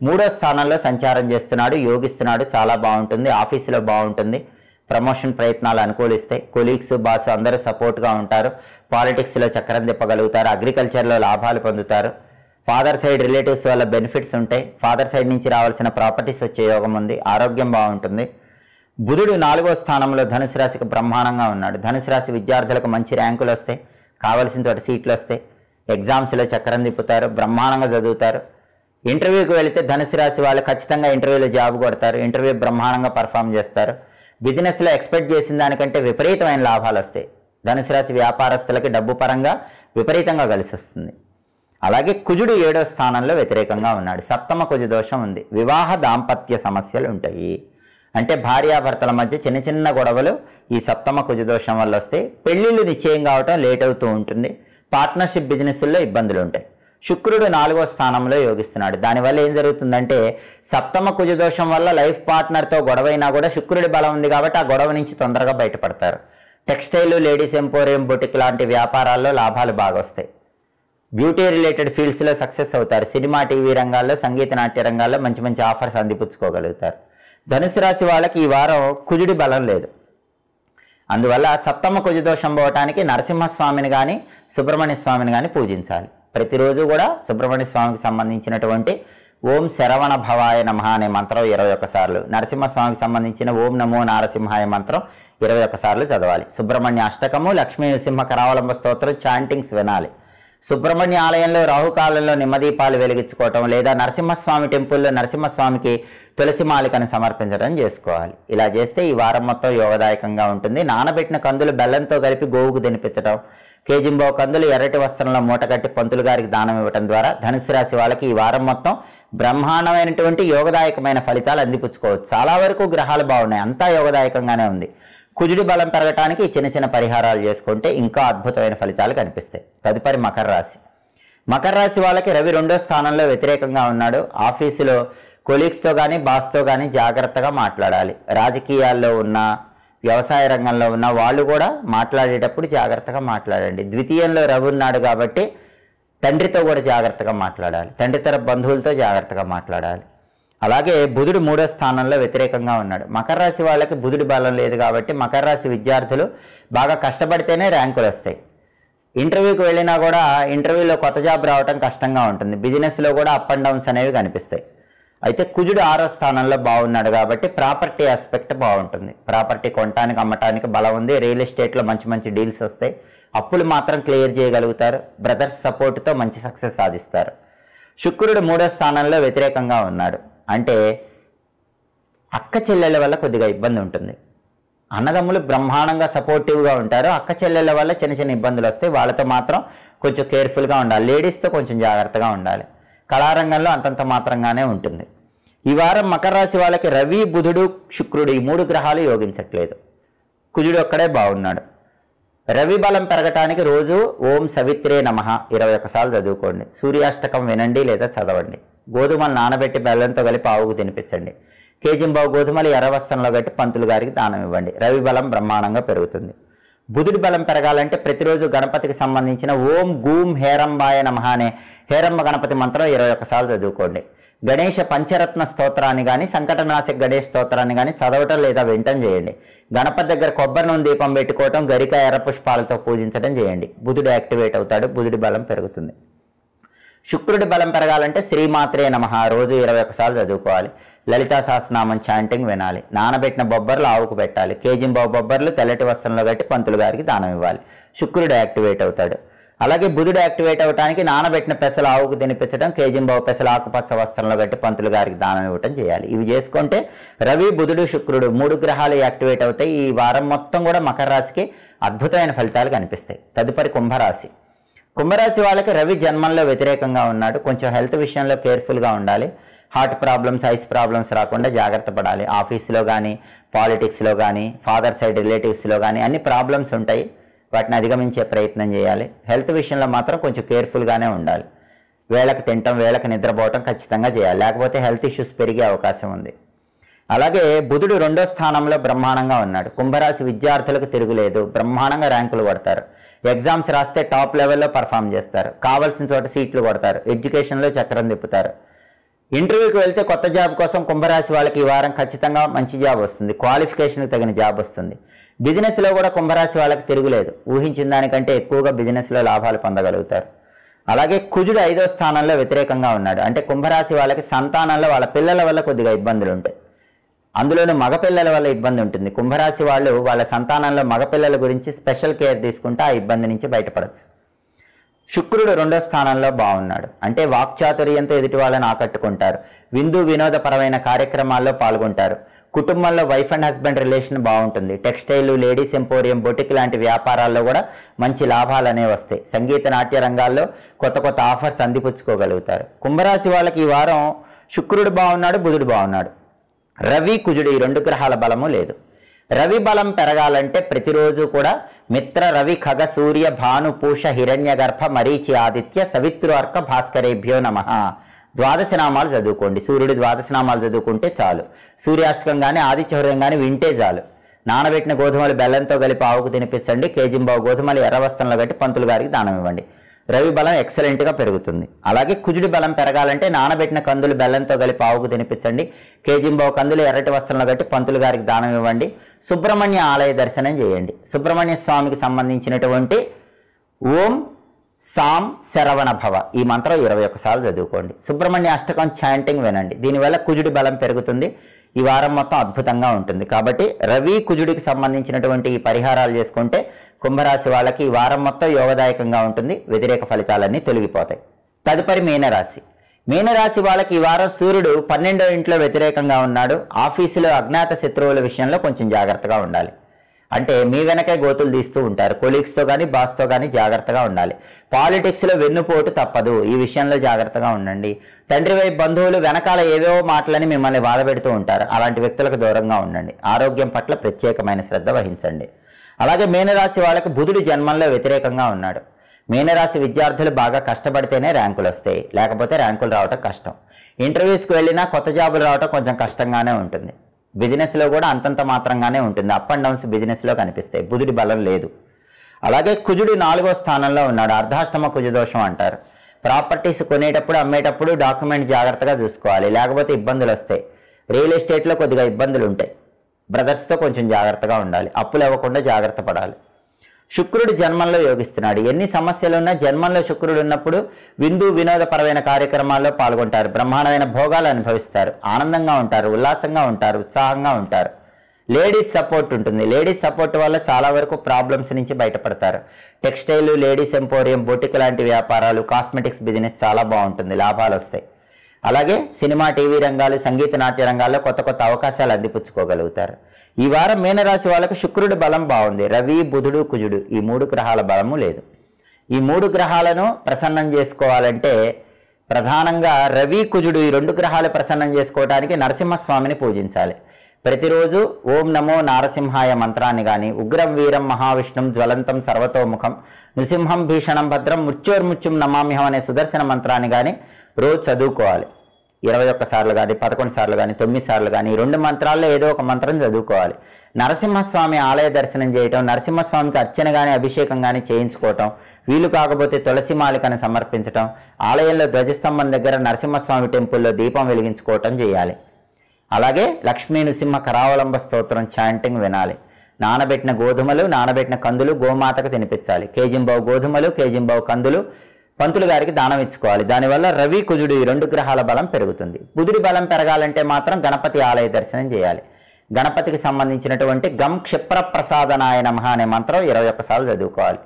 3వ స్థానంలో సంచారం చేస్తున్నాడు, యోగిస్తున్నాడు. చాలా బాగుంటుంది. ఆఫీసులో బాగుంటుంది. ప్రమోషన్ ప్రయత్నాలు అనుకూలిస్తాయి. కొలీగ్స్, బాస్ అందరూ సపోర్ట్గా ఉంటారు. పాలిటిక్స్లో చక్రం తిప్పగలుగుతారు. అగ్రికల్చర్లో లాభాలు పొందుతారు. ఫాదర్ సైడ్ రిలేటివ్స్ వల్ల బెనిఫిట్స్ ఉంటాయి. ఫాదర్ సైడ్ నుంచి రావాల్సిన ప్రాపర్టీస్ వచ్చే యోగం ఉంది. ఆరోగ్యం బాగుంటుంది. బుధుడు 4వ స్థానంలో ధనుసు రాశికి బ్రహ్మాండంగా ఉన్నాడు. ధనుసు రాశి విద్యార్థులకు మంచి ర్యాంకులు వస్తాయి. కావలసిన చోట సీట్లు వస్తాయి. ఎగ్జామ్స్లో చక్రం తిప్పుతారు. బ్రహ్మాండంగా చదువుతారు. ఇంటర్వ్యూకి వెళితే ధనుసు రాశి వాళ్ళు ఖచ్చితంగా ఇంటర్వ్యూలో జాబ్ కొడతారు. ఇంటర్వ్యూ బ్రహ్మాండంగా పర్ఫామ్ చేస్తారు. బిజినెస్లో ఎక్స్పెక్ట్ చేసిన దానికంటే విపరీతమైన లాభాలు వస్తాయి. ధనుసు రాశి వ్యాపారస్తులకి డబ్బు పరంగా విపరీతంగా కలిసి వస్తుంది. అలాగే కుజుడు 7వ స్థానంలో వ్యతిరేకంగా ఉన్నాడు. సప్తమ కుజ దోషం ఉంది. వివాహ దాంపత్య సమస్యలు ఉంటాయి. అంటే భార్యాభర్తల మధ్య చిన్న చిన్న గొడవలు ఈ సప్తమ కుజ దోషం వల్ల వస్తాయి. పెళ్లిళ్ళు నిశ్చయం కావటం లేట్ అవుతూ ఉంటుంది. పార్ట్నర్షిప్ బిజినెస్ల్లో ఇబ్బందులు ఉంటాయి. శుక్రుడు 4వ స్థానంలో యోగిస్తున్నాడు. దానివల్ల ఏం జరుగుతుందంటే సప్తమ కుజ దోషం వల్ల లైఫ్ పార్ట్నర్తో గొడవైనా కూడా శుక్రుడి బలం ఉంది కాబట్టి ఆ గొడవ నుంచి తొందరగా బయటపడతారు. టెక్స్టైల్, లేడీస్ ఎంపోరియం, బొటిక్ లాంటి వ్యాపారాల్లో లాభాలు బాగా వస్తాయి. బ్యూటీ రిలేటెడ్ ఫీల్డ్స్లో సక్సెస్ అవుతారు. సినిమా, టీవీ రంగాల్లో, సంగీత నాట్య రంగాల్లో మంచి మంచి ఆఫర్స్ అందిపుచ్చుకోగలుగుతారు. ధనుసు రాశి వాళ్ళకి ఈ వారం కుజుడి బలం లేదు. అందువల్ల సప్తమ కుజ దోషం పోవటానికి నరసింహస్వామిని కానీ సుబ్రహ్మణ్య స్వామిని కానీ పూజించాలి. ప్రతిరోజు కూడా సుబ్రహ్మణ్య స్వామికి సంబంధించినటువంటి ఓం శరవణ భవాయ నమః అనే మంత్రం 21 సార్లు, నరసింహస్వామికి సంబంధించిన ఓం నమో నారసింహాయ మంత్రం 21 సార్లు చదవాలి. సుబ్రహ్మణ్య అష్టకము, లక్ష్మీ నరసింహ కరావలంబ స్తోత్రం చాంటింగ్స్ వినాలి. సుబ్రహ్మణ్య ఆలయంలో రాహుకాలంలో నిమ్మదీపాలు వెలిగించుకోవటం లేదా నరసింహస్వామి టెంపుల్లో నరసింహస్వామికి తులసి మాలికను సమర్పించడం చేసుకోవాలి. ఇలా చేస్తే ఈ వారం మొత్తం యోగదాయకంగా ఉంటుంది. నానబెట్టిన కందులు బెల్లంతో కలిపి గోవుకు తినిపించడం, కేజింబో కందులు ఎర్రటి వస్త్రంలో మూటగట్టి పంతులు గారికి దానం ఇవ్వడం ద్వారా ధనుసు రాశి వాళ్ళకి ఈ వారం మొత్తం బ్రహ్మాండమైనటువంటి యోగదాయకమైన ఫలితాలు అందిపుచ్చుకోవచ్చు. చాలా వరకు గ్రహాలు బాగున్నాయి. అంతా యోగదాయకంగానే ఉంది. కుజుడి బలం పెరగటానికి చిన్న చిన్న పరిహారాలు చేసుకుంటే ఇంకా అద్భుతమైన ఫలితాలు కనిపిస్తాయి. తదుపరి మకర రాశి. మకర రాశి వాళ్ళకి రవి 2వ స్థానంలో వ్యతిరేకంగా ఉన్నాడు. ఆఫీసులో కొలీగ్స్తో కానీ బాస్తో కానీ జాగ్రత్తగా మాట్లాడాలి. రాజకీయాల్లో ఉన్న, వ్యవసాయ రంగంలో ఉన్న వాళ్ళు కూడా మాట్లాడేటప్పుడు జాగ్రత్తగా మాట్లాడండి. ద్వితీయంలో రవి ఉన్నాడు కాబట్టి తండ్రితో కూడా జాగ్రత్తగా మాట్లాడాలి. తండ్రి తరపు బంధువులతో జాగ్రత్తగా మాట్లాడాలి. అలాగే బుధుడు 3వ స్థానంలో వ్యతిరేకంగా ఉన్నాడు. మకర రాశి వాళ్ళకి బుధుడి బలం లేదు కాబట్టి మకర రాశి విద్యార్థులు బాగా కష్టపడితేనే ర్యాంకులు వస్తాయి. ఇంటర్వ్యూకి వెళ్ళినా కూడా ఇంటర్వ్యూలో కొత్త జాబ్ రావడం కష్టంగా ఉంటుంది. బిజినెస్లో కూడా అప్ అండ్ డౌన్స్ అనేవి కనిపిస్తాయి. అయితే కుజుడు 6వ స్థానంలో బాగున్నాడు కాబట్టి ప్రాపర్టీ ఆస్పెక్ట్ బాగుంటుంది. ప్రాపర్టీ కొనటానికి, అమ్మటానికి బలం ఉంది. రియల్ ఎస్టేట్లో మంచి మంచి డీల్స్ వస్తాయి. అప్పులు మాత్రం క్లియర్ చేయగలుగుతారు. బ్రదర్స్ సపోర్ట్తో మంచి సక్సెస్ సాధిస్తారు. శుక్రుడు 3వ స్థానంలో వ్యతిరేకంగా ఉన్నాడు. అంటే అక్క చెల్లెళ్ళ వల్ల కొద్దిగా ఇబ్బంది ఉంటుంది. అన్నదమ్ములు బ్రహ్మాండంగా సపోర్టివ్గా ఉంటారు. అక్క చెల్లెళ్ళ వల్ల చిన్న చిన్న ఇబ్బందులు వస్తాయి. వాళ్ళతో మాత్రం కొంచెం కేర్ఫుల్గా ఉండాలి. లేడీస్తో కొంచెం జాగ్రత్తగా ఉండాలి. కళారంగంలో అంతంత మాత్రంగానే ఉంటుంది. ఈ వారం మకర రాశి వాళ్ళకి రవి, బుధుడు, శుక్రుడు ఈ 3 గ్రహాలు యోగించట్లేదు. కుజుడు ఒక్కడే బాగున్నాడు. రవి బలం పెరగటానికి రోజు ఓం సవిత్రే నమః 21 సార్లు చదువుకోండి. సూర్యాష్టకం వినండి లేదా చదవండి. గోధుమలు నానబెట్టి బెల్లంతో కలిపి ఆవుకు తినిపించండి. కేజింబావు గోధుమలు ఎర్రవస్త్రంలో కట్టి పంతులు గారికి దానం ఇవ్వండి. రవి బలం బ్రహ్మాండంగా పెరుగుతుంది. బుధుడి బలం పెరగాలంటే ప్రతిరోజు గణపతికి సంబంధించిన ఓం గూం హేరంబాయ నమః అనే హేరంబ గణపతి మంత్రం 21 సార్లు చదువుకోండి. గణేష పంచరత్న స్తోత్రాన్ని కానీ సంకటనాశక గణేష్ స్తోత్రాన్ని కానీ చదవటం లేదా వింటం చేయండి. గణపతి దగ్గర కొబ్బరి నూనె దీపం పెట్టుకోవటం, గరిక ఎర్ర పుష్పాలతో పూజించడం చేయండి. బుధుడు యాక్టివేట్ అవుతాడు. బుధుడి బలం పెరుగుతుంది. శుక్రుడి బలం పెరగాలంటే శ్రీమాత్రే నమః రోజు 21 సార్లు చదువుకోవాలి. లలితా సహస్రనామం చాంటింగ్ వినాలి. నానబెట్టిన బొబ్బర్లు ఆవుకు పెట్టాలి. కేజింబావు బొబ్బర్లు తెల్లటి వస్త్రంలో కట్టి పంతులు గారికి దానం ఇవ్వాలి. శుక్రుడు యాక్టివేట్ అవుతాడు. అలాగే బుధుడు యాక్టివేట్ అవడానికి నానబెట్టిన పెసలు ఆవుకు తినిపించడం, కేజింబావు పెసలు ఆకుపచ్చ వస్త్రంలో కట్టి పంతులు గారికి దానం ఇవ్వటం చేయాలి. ఇవి చేసుకుంటే రవి, బుధుడు, శుక్రుడు 3 గ్రహాలు యాక్టివేట్ అవుతాయి. ఈ వారం మొత్తం కూడా మకర రాశికి అద్భుతమైన ఫలితాలు కనిపిస్తాయి. తదుపరి కుంభరాశి. కుంభరాశి వాళ్ళకి రవి జన్మంలో వ్యతిరేకంగా ఉన్నాడు. కొంచెం హెల్త్ విషయంలో కేర్ఫుల్గా ఉండాలి. హార్ట్ ప్రాబ్లమ్స్, ఐస్ ప్రాబ్లమ్స్ రాకుండా జాగ్రత్త పడాలి. ఆఫీస్లో కానీ, పాలిటిక్స్లో కానీ, ఫాదర్ సైడ్ రిలేటివ్స్లో కానీ అన్ని ప్రాబ్లమ్స్ ఉంటాయి. వాటిని అధిగమించే ప్రయత్నం చేయాలి. హెల్త్ విషయంలో మాత్రం కొంచెం కేర్ఫుల్గానే ఉండాలి. వేళకు తినటం, వేళకు నిద్రపోవటం ఖచ్చితంగా చేయాలి. లేకపోతే హెల్త్ ఇష్యూస్ పెరిగే అవకాశం ఉంది. అలాగే బుధుడు 2వ స్థానంలో బ్రహ్మాండంగా ఉన్నాడు. కుంభరాశి విద్యార్థులకు తిరుగులేదు. బ్రహ్మాండంగా ర్యాంకులు కొడతారు. ఎగ్జామ్స్ రాస్తే టాప్ లెవెల్లో పర్ఫామ్ చేస్తారు. కావాల్సిన చోట సీట్లు కొడతారు. ఎడ్యుకేషన్లో చక్రం తిప్పుతారు. ఇంటర్వ్యూకి వెళ్తే కొత్త జాబ్ కోసం కుంభరాశి వాళ్ళకి ఈ వారం ఖచ్చితంగా మంచి జాబ్ వస్తుంది. క్వాలిఫికేషన్కి తగిన జాబ్ వస్తుంది. బిజినెస్లో కూడా కుంభరాశి వాళ్ళకి తిరుగులేదు. ఊహించిన దానికంటే ఎక్కువగా బిజినెస్లో లాభాలు పొందగలుగుతారు. అలాగే కుజుడు 5వ స్థానంలో వ్యతిరేకంగా ఉన్నాడు. అంటే కుంభరాశి వాళ్ళకి సంతానంలో వాళ్ళ పిల్లల వల్ల కొద్దిగా ఇబ్బందులు ఉంటాయి. అందులోనూ మగపిల్లల వల్ల ఇబ్బంది ఉంటుంది. కుంభరాశి వాళ్ళు వాళ్ళ సంతానంలో మగపిల్లల గురించి స్పెషల్ కేర్ తీసుకుంటే ఆ ఇబ్బంది నుంచి బయటపడచ్చు. శుక్రుడు 2వ స్థానంలో బాగున్నాడు. అంటే వాక్చాతుర్యంతో ఎదుటి వాళ్ళని ఆకట్టుకుంటారు. విందు వినోదపరమైన కార్యక్రమాల్లో పాల్గొంటారు. కుటుంబంలో వైఫ్ అండ్ హస్బెండ్ రిలేషన్ బాగుంటుంది. టెక్స్టైల్, లేడీస్ ఎంపోరియం, బొటిక్ లాంటి వ్యాపారాల్లో కూడా మంచి లాభాలు అనేవి వస్తాయి. సంగీత నాట్య రంగాల్లో కొత్త కొత్త ఆఫర్స్ అందిపుచ్చుకోగలుగుతారు. కుంభరాశి వాళ్ళకి ఈ వారం శుక్రుడు బాగున్నాడు, బుధుడు బాగున్నాడు. రవి, కుజుడు ఈ 2 గ్రహాల బలము లేదు. రవి బలం పెరగాలంటే ప్రతిరోజు కూడా మిత్ర, రవి, ఖగ, సూర్య, భాను, పూష, హిరణ్య గర్భ, మరీచి, ఆదిత్య, సవిత్రు, అర్క, భాస్కరేభ్యో నమః 12 నామాలు చదువుకోండి. సూర్యుడు 12 నామాలు చదువుకుంటే చాలు. సూర్యాష్టకం కానీ, ఆదిత్య హృదయం కానీ వింటే చాలు. నానబెట్టిన గోధుమలు బెల్లంతో కలిపి ఆవుకు తినిపించండి. కేజింబావు గోధుమలు ఎర్ర వస్త్రంలో కట్టి పంతులు గారికి దానం ఇవ్వండి. రవి బలం ఎక్సలెంట్గా పెరుగుతుంది. అలాగే కుజుడి బలం పెరగాలంటే నానబెట్టిన కందులు బెల్లంతో కలిపి ఆవుకు తినిపించండి. కేజింబావు కందులు ఎర్రటి వస్త్రంలో కట్టి పంతులు గారికి దానం ఇవ్వండి. సుబ్రహ్మణ్య ఆలయ దర్శనం చేయండి. సుబ్రహ్మణ్య స్వామికి సంబంధించినటువంటి ఓం సాం శరవణ భవ ఈ మంత్రం 21 సార్లు చదువుకోండి. సుబ్రహ్మణ్య అష్టకం చాంటింగ్ వినండి. దీనివల్ల కుజుడి బలం పెరుగుతుంది. ఈ వారం మొత్తం అద్భుతంగా ఉంటుంది. కాబట్టి రవి, కుజుడికి సంబంధించినటువంటి ఈ పరిహారాలు చేసుకుంటే కుంభరాశి వాళ్ళకి ఈ వారం మొత్తం యోగదాయకంగా ఉంటుంది. వ్యతిరేక ఫలితాలన్నీ తొలగిపోతాయి. తదుపరి మీనరాశి. మీనరాశి వాళ్ళకి ఈ వారం సూర్యుడు 12వ ఇంట్లో వ్యతిరేకంగా ఉన్నాడు. ఆఫీసులో అజ్ఞాత శత్రువుల విషయంలో కొంచెం జాగ్రత్తగా ఉండాలి. అంటే మీ వెనకే గోతులు తీస్తూ ఉంటారు. కొలీగ్స్తో కానీ, బాస్తో కానీ జాగ్రత్తగా ఉండాలి. పాలిటిక్స్లో వెన్నుపోటు తప్పదు. ఈ విషయంలో జాగ్రత్తగా ఉండండి. తండ్రి వైపు బంధువులు వెనకాల ఏవేవో మాటలని మిమ్మల్ని బాధపెడుతూ ఉంటారు. అలాంటి వ్యక్తులకు దూరంగా ఉండండి. ఆరోగ్యం పట్ల ప్రత్యేకమైన శ్రద్ధ వహించండి. అలాగే మీనరాశి వాళ్ళకి బుధుడు జన్మంలో వ్యతిరేకంగా ఉన్నాడు. మీనరాశి విద్యార్థులు బాగా కష్టపడితేనే ర్యాంకులు వస్తాయి. లేకపోతే ర్యాంకులు రావటం కష్టం. ఇంటర్వ్యూస్కి వెళ్ళినా కొత్త జాబులు రావటం కొంచెం కష్టంగానే ఉంటుంది. బిజినెస్లో కూడా అంతంత మాత్రంగానే ఉంటుంది. అప్ అండ్ డౌన్స్ బిజినెస్లో కనిపిస్తాయి. బుధుడి బలం లేదు. అలాగే కుజుడు 4వ స్థానంలో ఉన్నాడు. అర్ధాష్టమ కుజదోషం అంటారు. ప్రాపర్టీస్ కొనేటప్పుడు, అమ్మేటప్పుడు డాక్యుమెంట్ జాగ్రత్తగా చూసుకోవాలి. లేకపోతే ఇబ్బందులు వస్తాయి. రియల్ ఎస్టేట్లో కొద్దిగా ఇబ్బందులు ఉంటాయి. బ్రదర్స్తో కొంచెం జాగ్రత్తగా ఉండాలి. అప్పులు ఇవ్వకుండా జాగ్రత్త పడాలి. శుక్రుడు జన్మంలో యోగిస్తున్నాడు. ఎన్ని సమస్యలున్నా జన్మంలో శుక్రుడు ఉన్నప్పుడు విందు వినోదపరమైన కార్యక్రమాల్లో పాల్గొంటారు. బ్రహ్మాండమైన భోగాలు అనుభవిస్తారు. ఆనందంగా ఉంటారు, ఉల్లాసంగా ఉంటారు, ఉత్సాహంగా ఉంటారు. లేడీస్ సపోర్ట్ ఉంటుంది. లేడీస్ సపోర్ట్ వల్ల చాలా వరకు ప్రాబ్లమ్స్ నుంచి బయటపడతారు. టెక్స్టైల్, లేడీస్ ఎంపోరియం, బొటిక్ లాంటి వ్యాపారాలు, కాస్మెటిక్స్ బిజినెస్ చాలా బాగుంటుంది. లాభాలు వస్తాయి. అలాగే సినిమా, టీవీ రంగాలు, సంగీత నాట్య రంగాల్లో కొత్త కొత్త అవకాశాలు అందిపుచ్చుకోగలుగుతారు. ఈ వారం మీనరాశి వాళ్ళకు శుక్రుడి బలం బాగుంది. రవి, బుధుడు, కుజుడు ఈ 3 గ్రహాల బలము లేదు. ఈ 3 గ్రహాలను ప్రసన్నం చేసుకోవాలంటే ప్రధానంగా రవి, కుజుడు ఈ 2 గ్రహాలు ప్రసన్నం చేసుకోవడానికి నరసింహస్వామిని పూజించాలి. ప్రతిరోజు ఓం నమో నారసింహాయ మంత్రాన్ని కానీ, ఉగ్రం వీరం మహావిష్ణుం జ్వలంతం సర్వతోముఖం నృసింహం భీషణం భద్రం మృత్యోర్ముత్యం నమామ్యహం అనే సుదర్శన మంత్రాన్ని కానీ రోజు చదువుకోవాలి. 21 సార్లు కానీ, 11 సార్లు కానీ, 9 సార్లు కానీ 2 మంత్రాల్లో ఏదో ఒక మంత్రం చదువుకోవాలి. నరసింహస్వామి ఆలయ దర్శనం చేయటం, నరసింహస్వామికి అర్చన కానీ, అభిషేకం కానీ చేయించుకోవటం, వీలు కాకపోతే తులసి మాలికను సమర్పించటం, ఆలయంలో ధ్వజస్తంభం దగ్గర నరసింహస్వామి టెంపుల్లో దీపం వెలిగించుకోవటం చేయాలి. అలాగే లక్ష్మీ నృసింహ కరావలంబ స్తోత్రం చాంటింగ్ వినాలి. నానబెట్టిన గోధుమలు, నానబెట్టిన కందులు గోమాతకు తినిపించాలి. కేజింబావు గోధుమలు, కేజింబావు కందులు పంతులు గారికి దానం ఇచ్చుకోవాలి. దానివల్ల రవి కుజుడు ఈ 2 గ్రహాల బలం పెరుగుతుంది. బుధుడి బలం పెరగాలంటే మాత్రం గణపతి ఆలయ దర్శనం చేయాలి. గణపతికి సంబంధించినటువంటి గం క్షిప్ర ప్రసాదనాయ నమః అనే మంత్రం 21 సార్లు చదువుకోవాలి.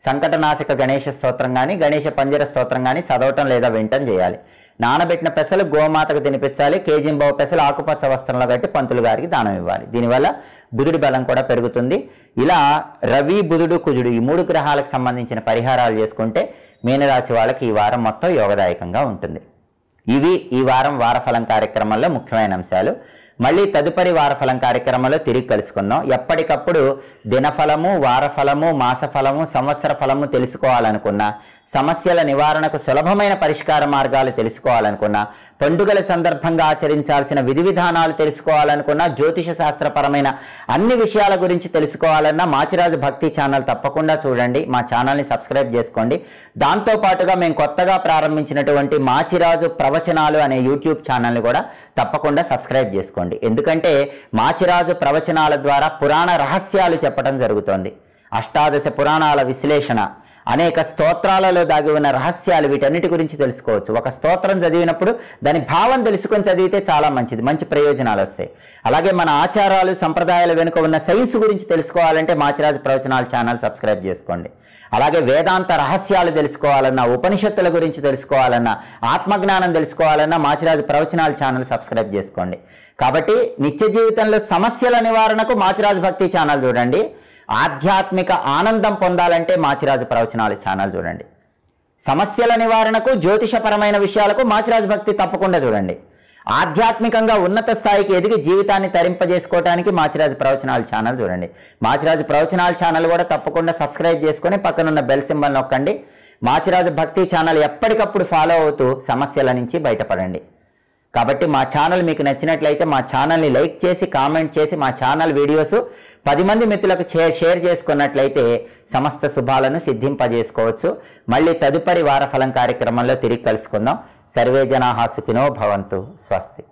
సంకటనాశక గణేష స్తోత్రం కానీ గణేష పంజర స్తోత్రం కానీ చదవటం లేదా వింటం చేయాలి. నానబెట్టిన పెసలు గోమాతకు తినిపించాలి. కేజీంబావు పెసలు ఆకుపచ్చ వస్త్రంలో కట్టి పంతులు గారికి దానం ఇవ్వాలి. దీనివల్ల బుధుడి బలం కూడా పెరుగుతుంది. ఇలా రవి బుధుడు కుజుడు ఈ 3 గ్రహాలకు సంబంధించిన పరిహారాలు చేసుకుంటే మీనరాశి వాళ్ళకి ఈ వారం మొత్తం యోగదాయకంగా ఉంటుంది. ఇవి ఈ వారం వారఫలం కార్యక్రమంలో ముఖ్యమైన అంశాలు. మళ్ళీ తదుపరి వారఫలం కార్యక్రమంలో తిరిగి కలుసుకుందాం. ఎప్పటికప్పుడు దినఫలము, వారఫలము, మాసఫలము, సంవత్సర ఫలము తెలుసుకోవాలనుకున్నా, సమస్యల నివారణకు సులభమైన పరిష్కార మార్గాలు తెలుసుకోవాలనుకున్నా, పండుగల సందర్భంగా ఆచరించాల్సిన విధి విధానాలు తెలుసుకోవాలనుకున్నా, జ్యోతిష శాస్త్రపరమైన అన్ని విషయాల గురించి తెలుసుకోవాలన్నా మాచిరాజు భక్తి ఛానల్ తప్పకుండా చూడండి. మా ఛానల్ని సబ్స్క్రైబ్ చేసుకోండి. దాంతోపాటుగా మేము కొత్తగా ప్రారంభించినటువంటి మాచిరాజు ప్రవచనాలు అనే యూట్యూబ్ ఛానల్ని కూడా తప్పకుండా సబ్స్క్రైబ్ చేసుకోండి. ఎందుకంటే మాచిరాజు ప్రవచనాల ద్వారా పురాణ రహస్యాలు చెప్పడం జరుగుతోంది. అష్టాదశ పురాణాల విశ్లేషణ, అనేక స్తోత్రాలలో దాగి ఉన్న రహస్యాలు, వీటన్నిటి గురించి తెలుసుకోవచ్చు. ఒక స్తోత్రం చదివినప్పుడు దాని భావం తెలుసుకొని చదివితే చాలా మంచిది, మంచి ప్రయోజనాలు వస్తాయి. అలాగే మన ఆచారాలు సంప్రదాయాల వెనుక ఉన్న సైన్స్ గురించి తెలుసుకోవాలంటే మాచిరాజు ప్రవచనాలు ఛానల్ సబ్స్క్రైబ్ చేసుకోండి. అలాగే వేదాంత రహస్యాలు తెలుసుకోవాలన్నా, ఉపనిషత్తుల గురించి తెలుసుకోవాలన్నా, ఆత్మజ్ఞానం తెలుసుకోవాలన్నా మాచిరాజు ప్రవచనాల ఛానల్ సబ్స్క్రైబ్ చేసుకోండి. కాబట్టి నిత్య జీవితంలో సమస్యల నివారణకు మాచిరాజు భక్తి ఛానల్ చూడండి. ఆధ్యాత్మిక ఆనందం పొందాలంటే మాచిరాజు ప్రవచనాలు ఛానల్ చూడండి. సమస్యల నివారణకు జ్యోతిషపరమైన విషయాలకు మాచిరాజు భక్తి తప్పకుండా చూడండి. ఆధ్యాత్మికంగా ఉన్నత స్థాయికి ఎదిగి జీవితాన్ని తరింపజేసుకోవడానికి మాచిరాజు ప్రవచనాల ఛానల్ చూడండి. మాచిరాజు ప్రవచనాల ఛానల్ కూడా తప్పకుండా సబ్స్క్రైబ్ చేసుకొని పక్కనున్న బెల్ సింబల్ నొక్కండి. మాచిరాజు భక్తి ఛానల్ ఎప్పటికప్పుడు ఫాలో అవుతూ సమస్యల నుంచి బయటపడండి. కాబట్టి మా ఛానల్ మీకు నచ్చినట్లయితే మా ఛానల్ని లైక్ చేసి కామెంట్ చేసి మా ఛానల్ వీడియోస్ 10 మంది మిత్రులకు షేర్ చేసుకున్నట్లయితే సమస్త శుభాలను సిద్ధింపజేసుకోవచ్చు. మళ్ళీ తదుపరి వారఫలం కార్యక్రమంలో తిరిగి కలుసుకుందాం. సర్వే జనాః సుఖినో భవంతు. స్వస్తి.